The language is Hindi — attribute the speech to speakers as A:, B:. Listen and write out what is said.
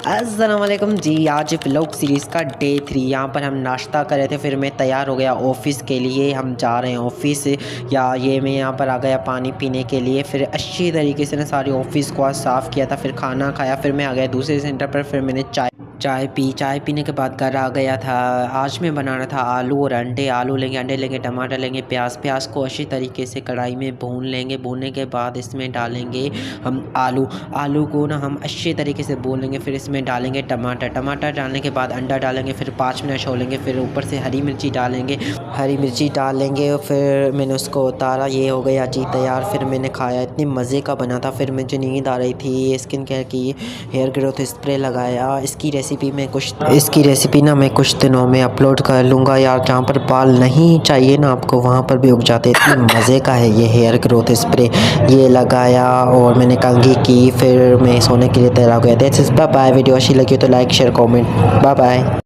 A: अस्सलाम वालेकुम जी। आज व्लॉग सीरीज़ का डे 3। यहाँ पर हम नाश्ता कर रहे थे, फिर मैं तैयार हो गया ऑफ़िस के लिए। हम जा रहे हैं ऑफ़िस। या ये मैं यहाँ पर आ गया पानी पीने के लिए। फिर अच्छी तरीके से ना सारी ऑफ़िस को आज साफ़ किया था, फिर खाना खाया, फिर मैं आ गया दूसरे सेंटर पर। फिर मैंने चाय पीने के बाद घर आ गया था। आज मैं बना रहा था आलू और अंडे। आलू लेंगे, अंडे लेंगे, टमाटर लेंगे, प्याज को अच्छी तरीके से कढ़ाई में भून लेंगे। भूनने के बाद इसमें डालेंगे हम आलू को ना हम अच्छे तरीके से भून लेंगे। फिर इसमें डालेंगे टमाटर डालने के बाद अंडा डालेंगे। फिर 5 मिनट छोड़ेंगे। फिर ऊपर से हरी मिर्ची डालेंगे और फिर मैंने उसको उतारा। ये हो गया जी तैयार। फिर मैंने खाया, इतनी मज़े का बना था। फिर मुझे नींद आ रही थी। स्किन केयर की हेयर ग्रोथ स्प्रे लगाया। इसकी रेसिपी ना मैं कुछ दिनों में अपलोड कर लूँगा यार। जहाँ पर बाल नहीं चाहिए ना आपको, वहाँ पर भी उग जाते। इतने मज़े का है ये हेयर ग्रोथ स्प्रे। ये लगाया और मैंने कंघी की। फिर मैं सोने के लिए तैयार हो गया। That's it, bye bye. Video अच्छी लगी तो like share comment. Bye bye.